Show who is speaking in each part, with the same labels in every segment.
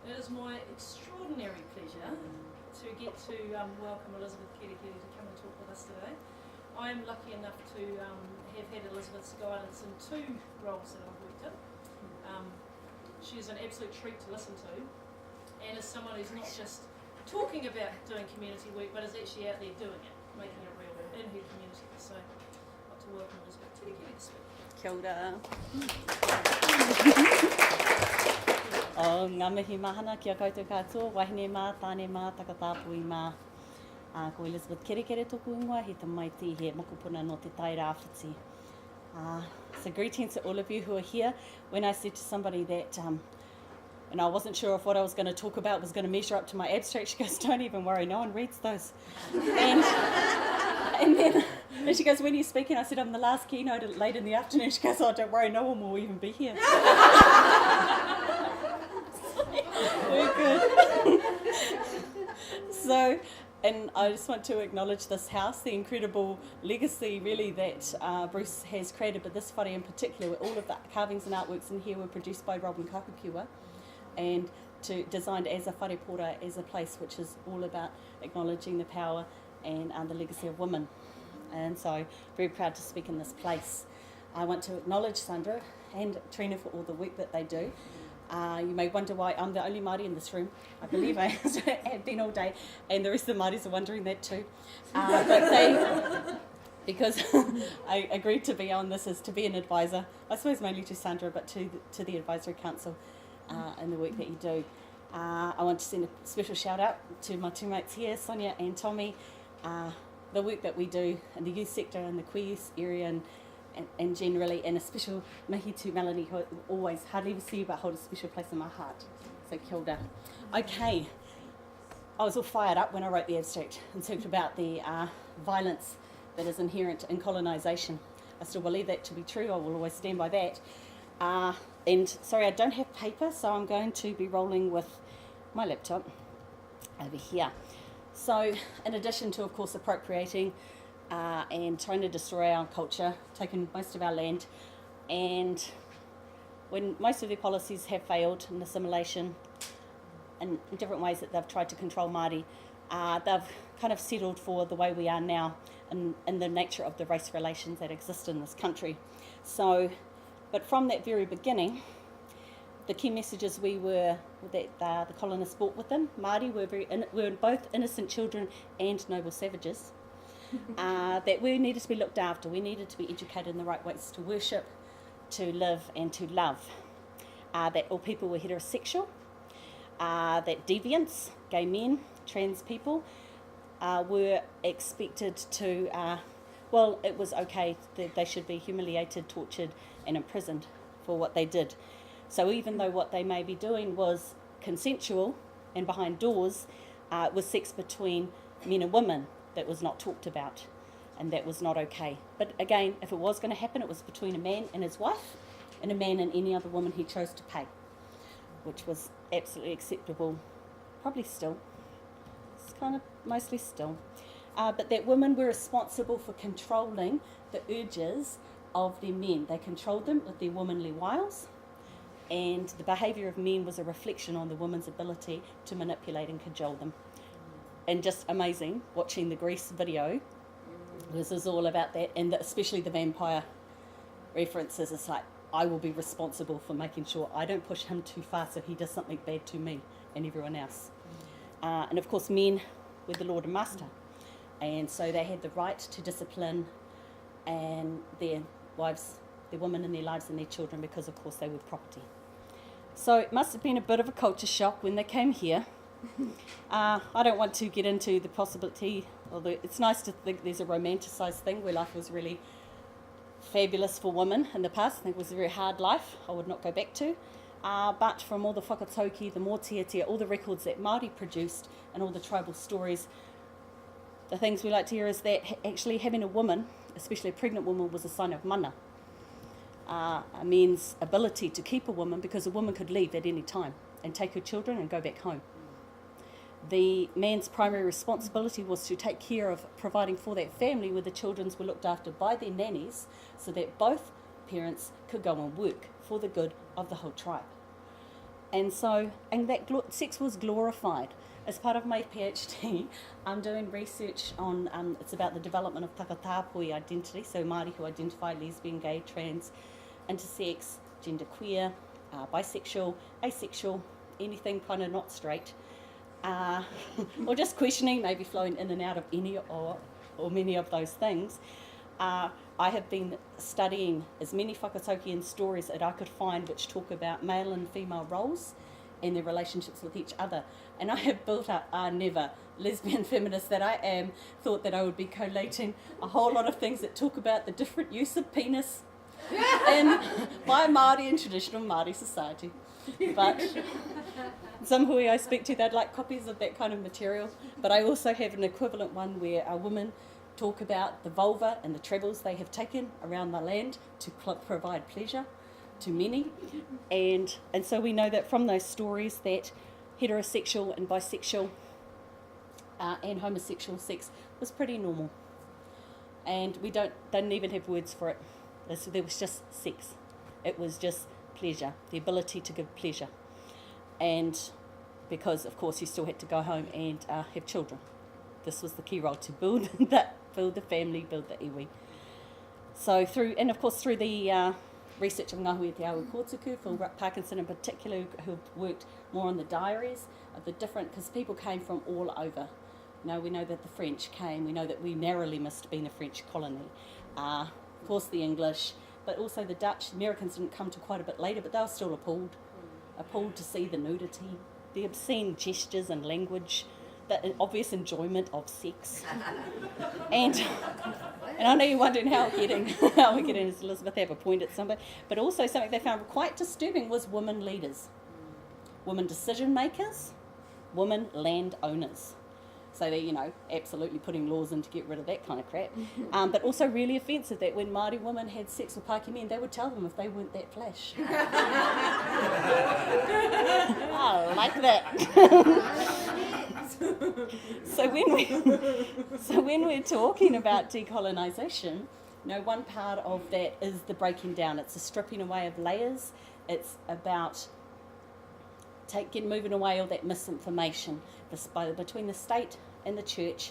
Speaker 1: It is my extraordinary pleasure to get to welcome Elizabeth Kerekere to come and talk with us today. I am lucky enough to have had Elizabeth's guidance in two roles that I've worked in. She is an absolute treat to listen to, and is someone who's not just talking about doing community work, but is actually out there doing it, making it real in her community. So I'd like to welcome Elizabeth Kerekere to speak.
Speaker 2: Kia ora. O ngā mihi mahana kia koutou katoa, wahine mā, tāne mā, takatapui mā. Ko Elizabeth Kerekere toku ingoa, he tamaiti he mokopuna no te tai rāwhiti. So greetings to all of you who are here. When I said to somebody that and I wasn't sure if what I was going to talk about was going to measure up to my abstract, she goes, don't even worry, no one reads those. And then she goes, when are you speaking? I said, I'm the last keynote late in the afternoon. She goes, oh, don't worry, no one will even be here. We're good. So, and I just want to acknowledge this house, the incredible legacy really that Bruce has created, but this whare in particular, where all of the carvings and artworks in here were produced by Robin Kakukiwa and designed as a whare pora, as a place which is all about acknowledging the power and the legacy of women. And so, very proud to speak in this place. I want to acknowledge Sandra and Trina for all the work that they do. You may wonder why I'm the only Māori in this room. I believe I have been all day, and the rest of the Māoris are wondering that too. But because I agreed to be on this as to be an advisor, I suppose mainly to Sandra, but to the Advisory Council and the work that you do. I want to send a special shout out to my two mates here, Sonia and Tommy. The work that we do in the youth sector and the queer youth area and generally, and a special mihi to Melanie, who always hardly ever see you but hold a special place in my heart. So kia ora. Okay, I was all fired up when I wrote the abstract and talked about the violence that is inherent in colonisation. I still believe that to be true. I will always stand by that. And sorry, I don't have paper, so I'm going to be rolling with my laptop over here. So, in addition to, of course, appropriating and trying to destroy our culture, taking most of our land, and when most of their policies have failed in assimilation in different ways that they've tried to control Māori, they've kind of settled for the way we are now in the nature of the race relations that exist in this country. So, but from that very beginning, the key messages that the colonists brought with them, Māori were both innocent children and noble savages. That we needed to be looked after, we needed to be educated in the right ways to worship, to live and to love. That all people were heterosexual, that deviants, gay men, trans people were expected to, it was okay that they should be humiliated, tortured and imprisoned for what they did. So even though what they may be doing was consensual and behind doors, was sex between men and women, that was not talked about, and that was not okay. But again, if it was going to happen, it was between a man and his wife, and a man and any other woman he chose to pay, which was absolutely acceptable, probably still. It's kind of mostly still. But that women were responsible for controlling the urges of their men. They controlled them with their womanly wiles, and the behaviour of men was a reflection on the woman's ability to manipulate and cajole them. And just amazing watching the Grease video. This is all about that, and especially the vampire references. It's like, I will be responsible for making sure I don't push him too far so he does something bad to me and everyone else. And of course, men were the lord and master, and so they had the right to discipline and their wives, their women in their lives and their children, because of course they were property. So it must have been a bit of a culture shock when they came here. I don't want to get into the possibility, although it's nice to think there's a romanticised thing where life was really fabulous for women in the past. I think it was a very hard life I would not go back to. But from all the whakatauki, the mōtiatia, all the records that Māori produced and all the tribal stories, the things we like to hear is that actually having a woman, especially a pregnant woman, was a sign of mana. A man's ability to keep a woman, because a woman could leave at any time and take her children and go back home. The man's primary responsibility was to take care of providing for that family where the children were looked after by their nannies, so that both parents could go and work for the good of the whole tribe. And that sex was glorified. As part of my PhD, I'm doing research on, it's about the development of takatapui identity, so Māori who identify lesbian, gay, trans, intersex, genderqueer, bisexual, asexual, anything kind of not straight, or just questioning, maybe flowing in and out of any or many of those things. I have been studying as many whakataukian stories that I could find which talk about male and female roles and their relationships with each other. And I have built up, never lesbian feminist that I am, thought that I would be collating a whole lot of things that talk about the different use of penis by Māori and traditional Māori society. But some hui I speak to, they'd like copies of that kind of material. But I also have an equivalent one where women talk about the vulva and the travels they have taken around the land to provide pleasure to many. And so we know that from those stories that heterosexual and bisexual and homosexual sex was pretty normal. And we didn't even have words for it. There was just sex. It was just pleasure, the ability to give pleasure. And because, of course, you still had to go home and have children. This was the key role, to build the family, build the iwi. So through the research of Ngāhui Te Awa Kōtuku, Phil Parkinson in particular, who worked more on the diaries of the different, because people came from all over. We know that the French came, we know that we narrowly missed being a French colony. Of course the English, but also the Dutch. Americans didn't come to quite a bit later, but they were still appalled to see the nudity, the obscene gestures and language, the obvious enjoyment of sex. and I know you're wondering how we're getting as Elizabeth have a point at somebody, but also something they found quite disturbing was women leaders, women decision makers, women land owners. So they're, absolutely putting laws in to get rid of that kind of crap. But also really offensive that when Māori women had sex with Pākehā men, they would tell them if they weren't that flash. I like that. So when we're talking about decolonisation, one part of that is the breaking down. It's a stripping away of layers. It's about moving away all that misinformation between the state and the church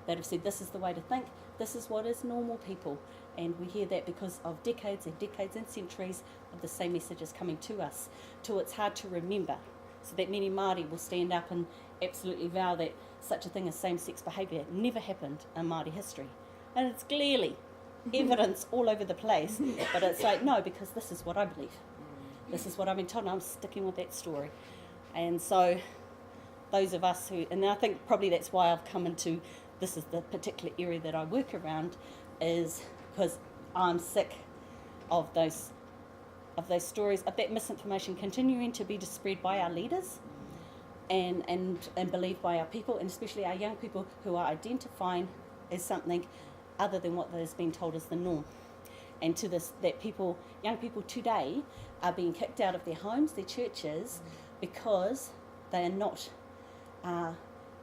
Speaker 2: that have said this is the way to think, this is what is normal, people. And we hear that because of decades and decades and centuries of the same messages coming to us, till it's hard to remember. So that many Māori will stand up and absolutely vow that such a thing as same-sex behaviour never happened in Māori history. And it's clearly evidence all over the place, but it's like, no, because this is what I believe. This is what I've been told, and I'm sticking with that story. And so those of us and I think probably that's why I've come into, this is the particular area that I work around, is because I'm sick of those stories, of that misinformation continuing to be spread by our leaders and believed by our people, and especially our young people who are identifying as something other than what has been told as the norm. And to this, that young people today are being kicked out of their homes, their churches, because they are not,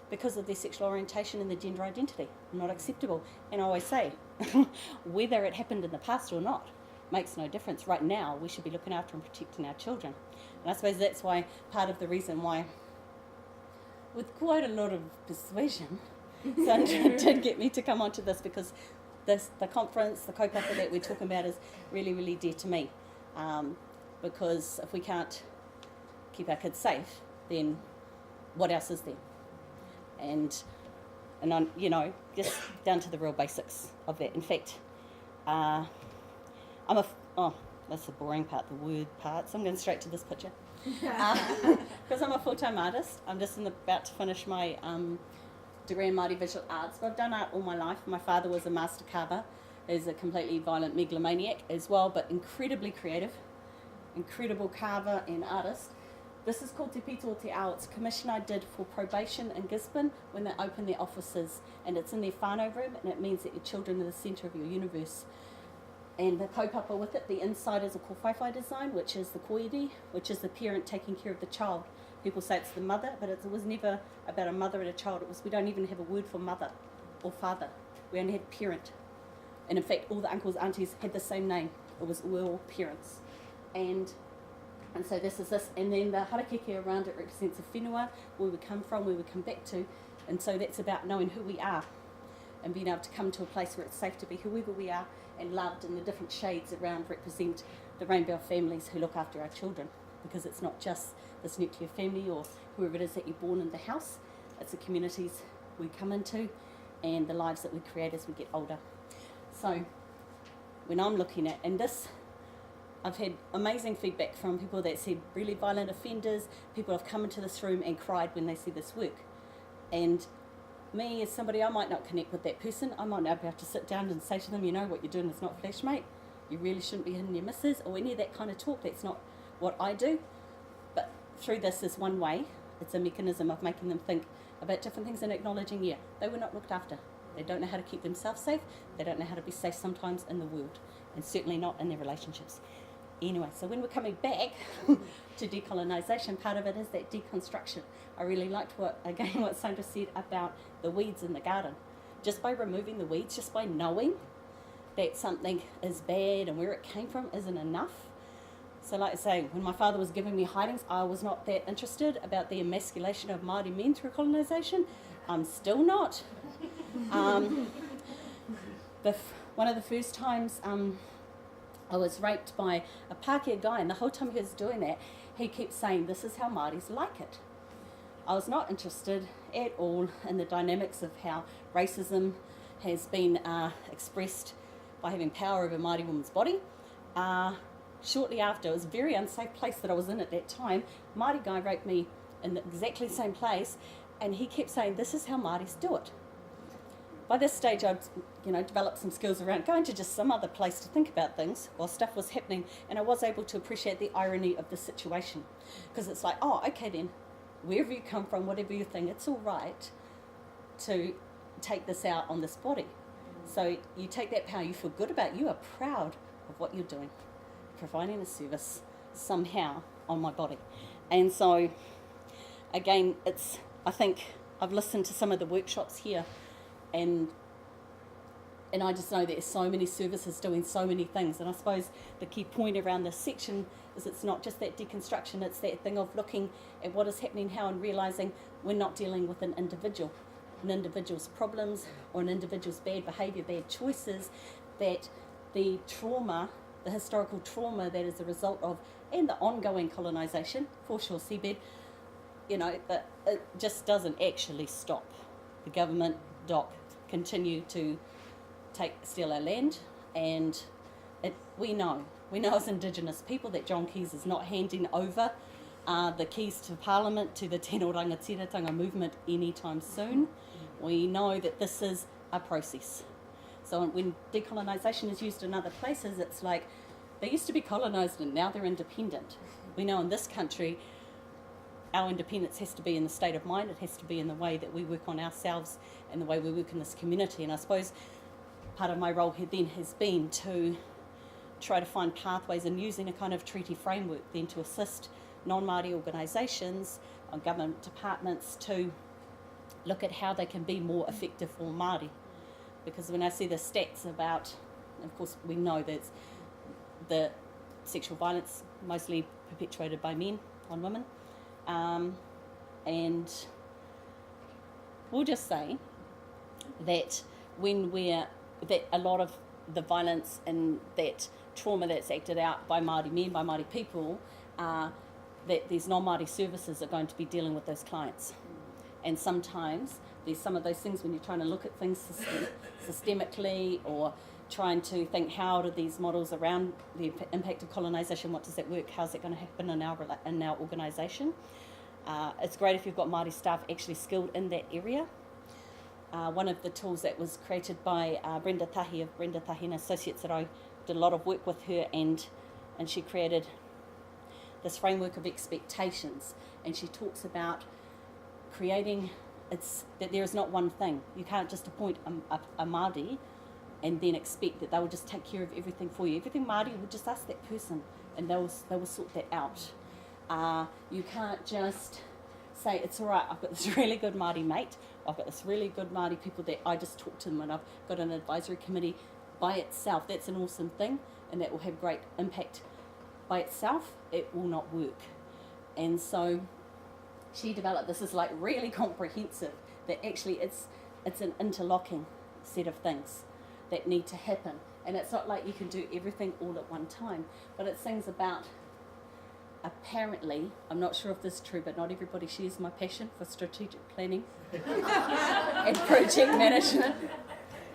Speaker 2: because of their sexual orientation and their gender identity, not acceptable. And I always say, whether it happened in the past or not, makes no difference. Right now, we should be looking after and protecting our children. And I suppose that's why, part of the reason why, with quite a lot of persuasion, Sandra did get me to come onto this, because the conference, the kaupapa that we're talking about is really, really dear to me. Because if we can't keep our kids safe, then what else is there? And I'm, just down to the real basics of that. In fact, that's the boring part, the word part, so I'm going straight to this picture. Because I'm a full-time artist. I'm just about to finish my degree in Māori Visual Arts, but I've done art all my life. My father was a master carver, is a completely violent megalomaniac as well, but incredibly creative, incredible carver and artist. This is called Te Pito o Te Ao. It's a commission I did for probation in Gisborne when they opened their offices, and it's in their whānau room, and it means that your children are the centre of your universe. And the kaupapa with it, the inside is a kōwhaiwhai design, which is the koiri, which is the parent taking care of the child. People say it's the mother, but it was never about a mother and a child. We don't even have a word for mother or father. We only had parent. And in fact, all the uncles, aunties had the same name. It was all parents. And And so this is this, and then the harakeke around it represents a whenua, where we come from, where we come back to, and so that's about knowing who we are and being able to come to a place where it's safe to be whoever we are and loved, and the different shades around represent the rainbow of families who look after our children, because it's not just this nuclear family or whoever it is that you're born in the house, it's the communities we come into and the lives that we create as we get older. So when I'm looking at, and this, I've had amazing feedback from people that said really violent offenders, people have come into this room and cried when they see this work. And me as somebody, I might not connect with that person. I might not be able to sit down and say to them, you know, what you're doing is not flash, mate. You really shouldn't be hitting your missus, or any of that kind of talk. That's not what I do. But through this is one way. It's a mechanism of making them think about different things and acknowledging, yeah, they were not looked after. They don't know how to keep themselves safe. They don't know how to be safe sometimes in the world, and certainly not in their relationships. Anyway, so when we're coming back to decolonisation, part of it is that deconstruction. I really liked what Sandra said about the weeds in the garden. Just by removing the weeds, just by knowing that something is bad and where it came from isn't enough. So like I say, when my father was giving me hidings, I was not that interested about the emasculation of Māori men through colonisation. I'm still not. One of the first times I was raped by a Pākehā guy, and the whole time he was doing that, he kept saying, this is how Māoris like it. I was not interested at all in the dynamics of how racism has been expressed by having power over a Māori woman's body. Shortly after, it was a very unsafe place that I was in at that time, Māori guy raped me in exactly the same place, and he kept saying, this is how Māoris do it. By this stage, I'd developed some skills around going to just some other place to think about things while stuff was happening, and I was able to appreciate the irony of the situation. Because it's like, oh, okay then, wherever you come from, whatever you think, it's all right to take this out on this body. So you take that power, you feel good about it, you are proud of what you're doing, providing a service somehow on my body. And so, again, I think I've listened to some of the workshops here, and I just know there's so many services doing so many things. And I suppose the key point around this section is it's not just that deconstruction, it's that thing of looking at what is happening how and realising we're not dealing with an individual's problems or an individual's bad behaviour, bad choices, that the trauma, the historical trauma that is a result of, and the ongoing colonisation, foreshore seabed, that it just doesn't actually stop. The government, DOC, continue to steal our land, and we know as Indigenous people that John Keys is not handing over the keys to Parliament to the Tēnā Rangatiratanga movement anytime soon. We know that this is a process. So when decolonisation is used in other places, it's like they used to be colonised and now they're independent. We know in this country our independence has to be in the state of mind, it has to be in the way that we work on ourselves and the way we work in this community. And I suppose part of my role here then has been to try to find pathways and using a kind of treaty framework then to assist non-Māori organisations or government departments to look at how they can be more effective for Māori. Because when I see the stats about, of course we know that the sexual violence mostly perpetuated by men on women, and we'll just say that that a lot of the violence and that trauma that's acted out by Māori men, by Māori people, that these non-Māori services are going to be dealing with those clients. And sometimes there's some of those things when you're trying to look at things systemically, or trying to think how do these models around the impact of colonisation, what does that work, how's it going to happen in our organisation. It's great if you've got Māori staff actually skilled in that area. One of the tools that was created by Brenda Tahi of Brenda Tahi and Associates, that I did a lot of work with her, and she created this framework of expectations, and she talks about creating, that there is not one thing. You can't just appoint a Māori and then expect that they will just take care of everything for you. Everything Māori, will just ask that person and they will sort that out. You can't just say, it's all right, I've got this really good Māori mate, I've got this really good Māori people that I just talk to them, and I've got an advisory committee by itself. That's an awesome thing, and that will have great impact by itself, it will not work. And so she developed this is like really comprehensive, that actually it's an interlocking set of things that need to happen. And it's not like you can do everything all at one time, but it's things about, apparently, I'm not sure if this is true, but not everybody shares my passion for strategic planning and project management.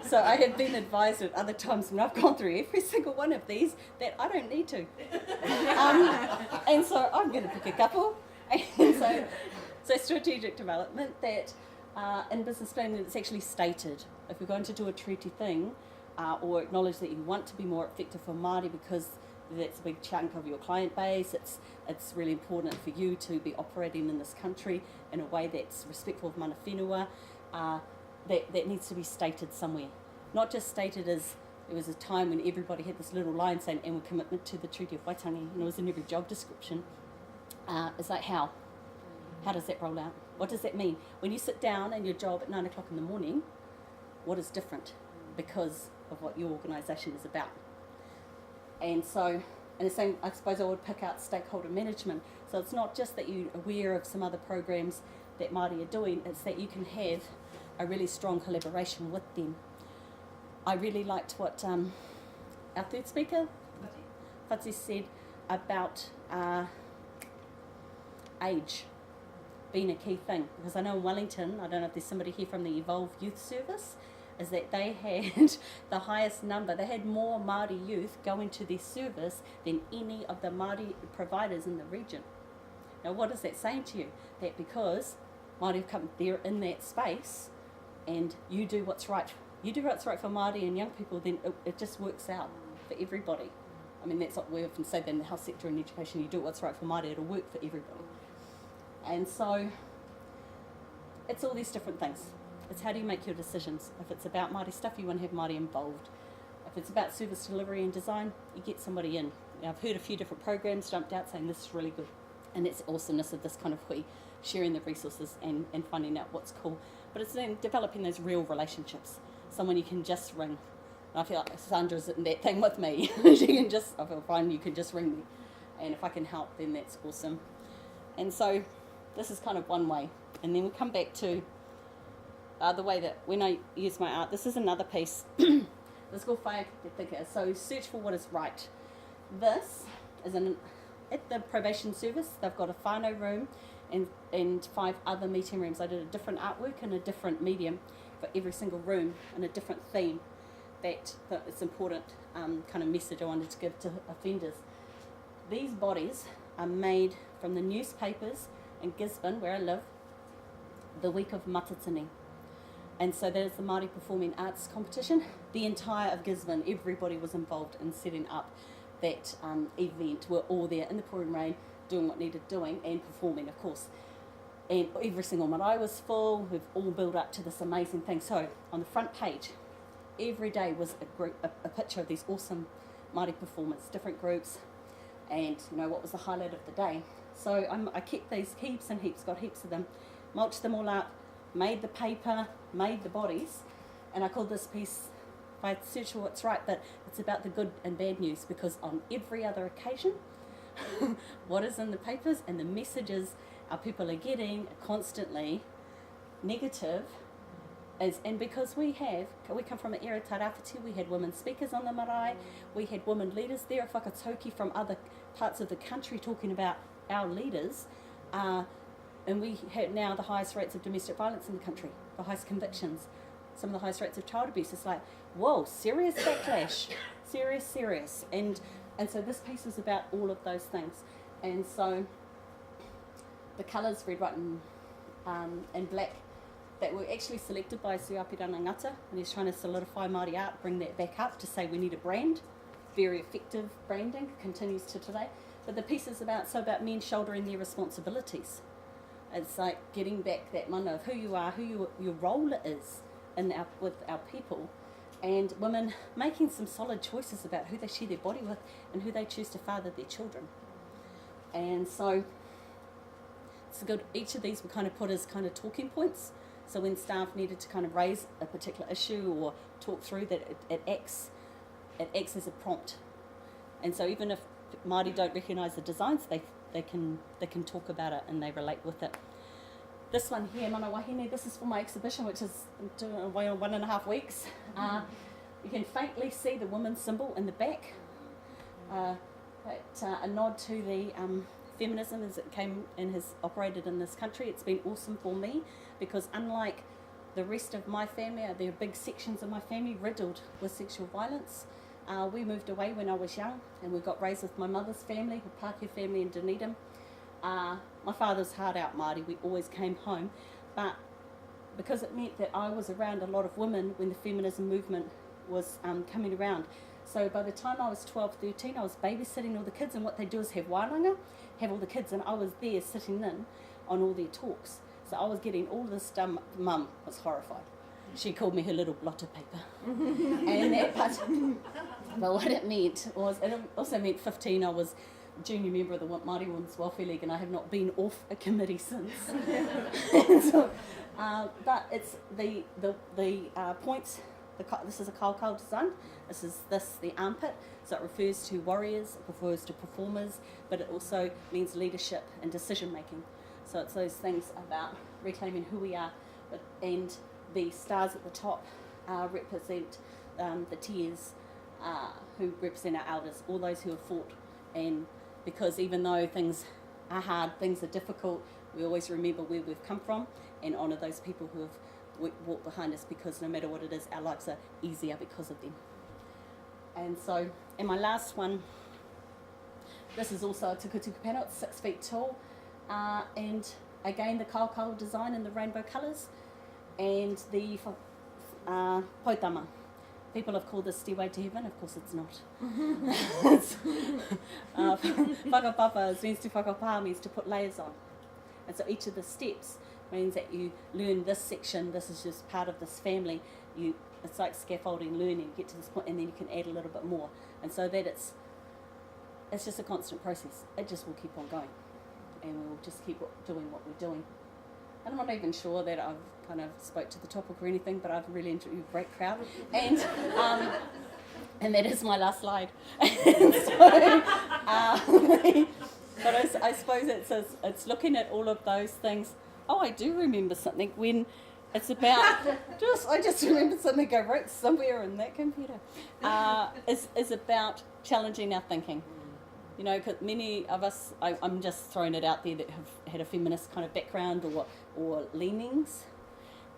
Speaker 2: So I have been advised at other times when I've gone through every single one of these that I don't need to. And so I'm going to pick a couple. And so strategic development, that in business planning it's actually stated. If you're going to do a treaty thing or acknowledge that you want to be more effective for Māori because that's a big chunk of your client base, it's really important for you to be operating in this country in a way that's respectful of mana whenua, that needs to be stated somewhere. Not just stated as, there was a time when everybody had this little line saying, and with commitment to the Treaty of Waitangi, and it was in every job description. It's like, how? How does that roll out? What does that mean? When you sit down in your job at 9 o'clock in the morning, what is different because of what your organisation is about? And so, and the same, I suppose I would pick out stakeholder management. So it's not just that you're aware of some other programs that Māori are doing, it's that you can have a really strong collaboration with them. I really liked what our third speaker, Whati, said about age being a key thing. Because I know in Wellington, I don't know if there's somebody here from the Evolve Youth Service, is that they had the highest number. They had more Māori youth going to their service than any of the Māori providers in the region. Now what is that saying to you? That because Māori have come there in that space and you do what's right for Māori and young people, then it just works out for everybody. I mean, that's what we often say in the health sector and education, you do what's right for Māori, it'll work for everybody. And so it's all these different things. It's how do you make your decisions. If it's about Māori stuff, you want to have Māori involved. If it's about service delivery and design, you get somebody in. Now, I've heard a few different programs jumped out saying this is really good. And that's the awesomeness of this kind of Whai, sharing the resources and finding out what's cool. But it's then developing those real relationships. Someone you can just ring. And I feel like Sandra's in that thing with me. I feel fine, you can just ring me. And if I can help, then that's awesome. And so this is kind of one way. And then we come back to the way that when I use my art, this is another piece. This is called Whai Tika. So search for what is right. This is at the probation service. They've got a whānau room and 5 other meeting rooms. I did a different artwork and a different medium for every single room and a different theme. That it's important kind of message I wanted to give to offenders. These bodies are made from the newspapers in Gisborne, where I live, the week of Matatini. And so that is the Māori Performing Arts competition. The entire of Gisborne, everybody was involved in setting up that event. We're all there in the pouring rain, doing what needed doing and performing, of course. And every single marae was full. We've all built up to this amazing thing. So on the front page, every day was a picture of these awesome Māori performers, different groups, and what was the highlight of the day. So I kept these heaps and heaps, got heaps of them, mulched them all up, made the paper, made the bodies, and I called this piece Whai Search for What's Right, but it's about the good and bad news, because on every other occasion, what is in the papers and the messages our people are getting are constantly negative. And because we come from an era tarawhiti, we had women speakers on the marae, we had women leaders there, whakatauki from other parts of the country talking about our leaders, and we had now the highest rates of domestic violence in the country, the highest convictions, some of the highest rates of child abuse. It's like, whoa, serious backlash, serious. And so this piece was about all of those things. And so the colours, red, white and black, that were actually selected by Sir Apirana Ngata, and he's trying to solidify Māori art, bring that back up to say we need a brand, very effective branding, continues to today. But the piece is about men shouldering their responsibilities. It's like getting back that mana of who you are, who your role is with our people, and women making some solid choices about who they share their body with and who they choose to father their children. And so it's good. Each of these were kind of put as kind of talking points. So when staff needed to kind of raise a particular issue or talk through that, it acts as a prompt. And so even if Māori don't recognise the designs, they can talk about it and they relate with it. This one here, Mana Wahine, this is for my exhibition, which is doing 1.5 weeks. You can faintly see the woman's symbol in the back. A nod to the feminism as it came and has operated in this country. It's been awesome for me because unlike the rest of my family, there are big sections of my family riddled with sexual violence. We moved away when I was young and we got raised with my mother's family, the Pākehā family in Dunedin. My father's hard out Māori, we always came home, but because it meant that I was around a lot of women when the feminism movement was coming around. So by the time I was 12, 13, I was babysitting all the kids, and what they do is have wānanga, have all the kids, and I was there sitting in on all their talks. So I was getting all this done. Mum was horrified. She called me her little blotter paper. And that, but what it meant was, it also meant 15, I was junior member of the Māori Women's Welfare League, and I have not been off a committee since. So, but it's the points. This is a kaukau design. This is the armpit. So it refers to warriors, it refers to performers, but it also means leadership and decision making. So it's those things about reclaiming who we are, and the stars at the top represent the tears, who represent our elders, all those who have fought. And because even though things are hard, things are difficult, we always remember where we've come from and honour those people who have walked behind us, because no matter what it is, our lives are easier because of them. And so, and my last one, this is also a tukutuku panel, it's 6 feet tall, and again the kaukau design in the rainbow colours, and the poitama. People have called this Stairway to Heaven, of course it's not. Whakapapa means to whakapā, means to put layers on. And so each of the steps means that you learn this section, this is just part of this family. It's like scaffolding, learning, get to this point, and then you can add a little bit more. And so that it's just a constant process. It just will keep on going. And we will just keep doing what we're doing. And I'm not even sure that I've kind of spoke to the topic or anything, but I've really enjoyed a great crowd. And that is my last slide. And so, but I suppose it's looking at all of those things. Oh, I do remember something when it's about, I just remembered something I wrote somewhere in that computer, is about challenging our thinking. You know, because many of us, I'm just throwing it out there, that have had a feminist kind of background or leanings,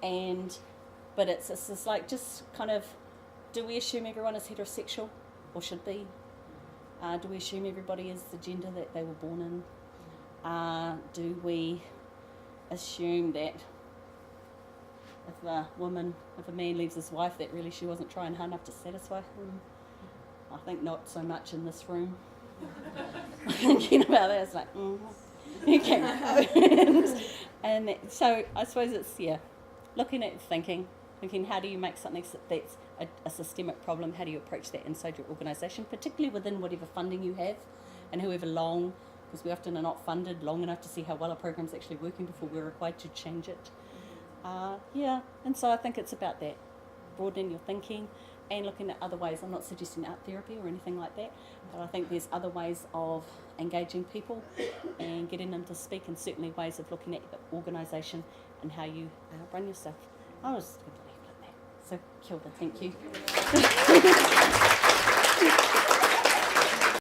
Speaker 2: but it's just like, just kind of, do we assume everyone is heterosexual, or should be? Do we assume everybody is the gender that they were born in? Do we assume that if a man leaves his wife, that really she wasn't trying hard enough to satisfy him? I think not so much in this room. Thinking about that, it's like, okay. And so I suppose it's, looking at thinking how do you make something that's a systemic problem, how do you approach that inside your organisation, particularly within whatever funding you have, and however long, because we often are not funded long enough to see how well a program's actually working before we're required to change it. And so I think it's about that, broadening your thinking and looking at other ways. I'm not suggesting art therapy or anything like that, but I think there's other ways of engaging people and getting them to speak, and certainly ways of looking at the organisation and how you run yourself. I was going to leave it at that. So, kia ora, thank you.